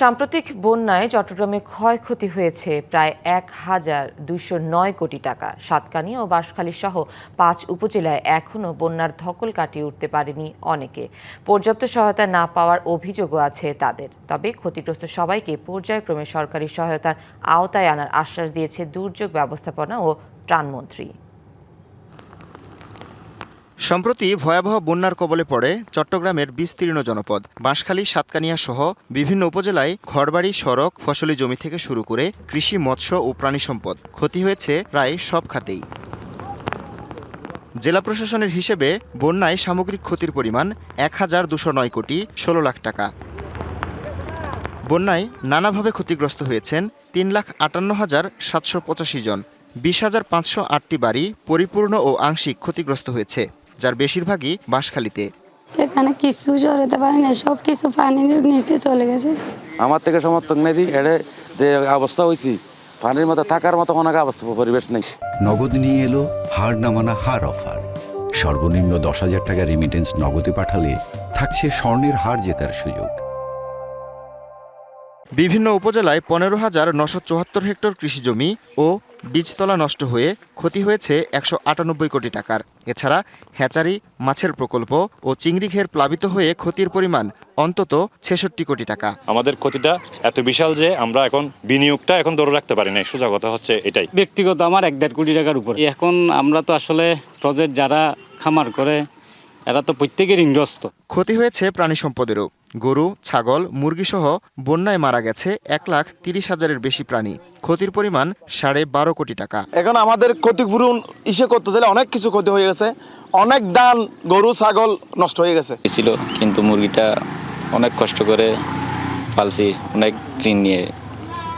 সাম্প্রতিক বন্যায় চট্টগ্রামে ক্ষয়ক্ষতি হয়েছে প্রায় ১,২০৯ কোটি টাকা। সাতকানিয়া ও বাঁশখালী সহ ৫ উপজেলায় এখনও বন্যার ধকল কাটিয়ে উঠতে পারেনি অনেকে। পর্যাপ্ত সহায়তা না পাওয়ার অভিযোগও আছে তাদের। তবে ক্ষতিগ্রস্ত সবাইকে পর্যায়ক্রমে সরকারি সহায়তার আওতায় আনার আশ্বাস দিয়েছে দুর্যোগ ব্যবস্থাপনা ও ত্রাণমন্ত্রী। সম্প্রতি ভয়াবহ বন্যার কবলে পড়ে চট্টগ্রামের বিস্তীর্ণ জনপদ। বাঁশখালী, সাতকানিয়া সহ বিভিন্ন উপজেলায় ঘরবাড়ি, সড়ক, ফসলি জমি থেকে শুরু করে কৃষি, মৎস্য ও প্রাণী সম্পদ ক্ষতি হয়েছে প্রায় সব খাতেই। জেলা প্রশাসনের হিসেবে বন্যায় সামগ্রিক ক্ষতির পরিমাণ ১,২০৯ কোটি ১৬ লাখ টাকা। বন্যায় নানাভাবে ক্ষতিগ্রস্ত হয়েছেন ৩,৫৮,৭৮৫ জন। ২০,৫০৮টি বাড়ি পরিপূর্ণ ও আংশিক ক্ষতিগ্রস্ত হয়েছে, যার বেশিরভাগই বাঁশখালীতে। এখানে কিছু সরাতে পারি না, সব কিছু পানির নিচে চলে গেছে। আমার থেকে সমর্থক নেই, এড়ে যে অবস্থা হয়েছি পানির মতো থাকার মতো কোনো অবস্থা পরিবেশ নেই। নগদ নিয়ে এলো হার না মানা হার অফার। সর্বনিম্ন ১০,০০০ টাকা রেমিটেন্স নগদে পাঠালে থাকছে স্বর্ণের হার জেতার সুযোগ। বিভিন্ন উপজেলায় ১৫,৯৭৪ হেক্টর কৃষিজমি ও বীজতলা নষ্ট হয়ে ক্ষতি হয়েছে ১৯৮ কোটি টাকার। এছাড়া হ্যাচারি, মাছের প্রকল্প ও চিংড়ি ঘের প্লাবিত হয়ে ক্ষতির পরিমাণ অন্তত ৬৬ কোটি টাকা। আমাদের ক্ষতিটা এত বিশাল যে আমরা এখন বিনিয়োগটা এখন ধরে রাখতে পারি না। সোজা কথা হচ্ছে এটাই। ব্যক্তিগত আমার ১.৫ কোটি টাকার উপর। এখন আমরা তো আসলে প্রজেক্ট যারা খামার করে এরা তো প্রত্যেকের ঋণগ্রস্ত। ক্ষতি হয়েছে প্রাণী সম্পদেরও। গরু, ছাগল, মুরগিসহ বন্যায় মারা গেছে ১,৩০,০০০-এর বেশি প্রাণী। ক্ষতির পরিমাণ ১২.৫ কোটি টাকা। এখন আমাদের ক্ষতিপূরণ করতে চাইলে অনেক কিছু ক্ষতি হয়ে গেছে। অনেক ধান, গরু, ছাগল নষ্ট হয়ে গেছে ছিল, কিন্তু মুরগিটা অনেক কষ্ট করে পালছি, অনেক ঋণ নিয়ে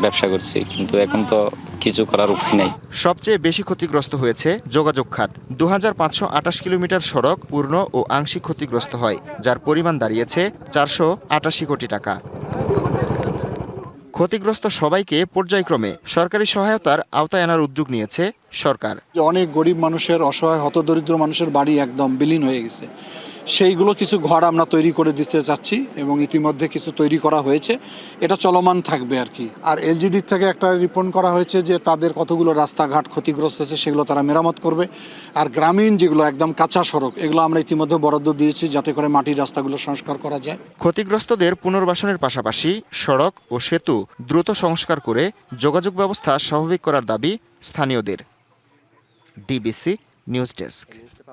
ব্যবসা করছি, কিন্তু এখন তো কিছু করার উপায় নাই। সবচেয়ে বেশি ক্ষতিগ্রস্ত হয়েছে যোগাযোগ খাত। ২,৫২৮ কিলোমিটার সড়ক পূর্ণ ও আংশিক ক্ষতিগ্রস্ত হয়, যার পরিমাণ দাঁড়িয়েছে ৪৮৮ কোটি টাকা। ক্ষতিগ্রস্ত সবাইকে পর্যায়ক্রমে সরকারি সহায়তার আওতায় আনার উদ্যোগ নিয়েছে সরকার। অনেক গরিব মানুষের, অসহায় হতদরিদ্র মানুষের বাড়ি একদম বিলীন হয়ে গেছে। সেইগুলো কিছু ঘর আমরা তৈরি করে দিতে চাচ্ছি এবং ইতিমধ্যে কিছু তৈরি করা হয়েছে। এটা চলমান থাকবে আর কি। আর এলজিডি থেকে একটা রিপোর্ট করা হয়েছে যে তাদের কতগুলো রাস্তাঘাট ক্ষতিগ্রস্ত হয়েছে, সেগুলো তারা মেরামত করবে। আর গ্রামীণ যেগুলো একদম কাঁচা সড়ক, এগুলো আমরা ইতিমধ্যে বরাদ্দ দিয়েছি যাতে করে মাটির রাস্তাগুলো সংস্কার করা যায়। ক্ষতিগ্রস্তদের পুনর্বাসনের পাশাপাশি সড়ক ও সেতু দ্রুত সংস্কার করে যোগাযোগ ব্যবস্থা স্বাভাবিক করার দাবি স্থানীয়দের। DBC news desk.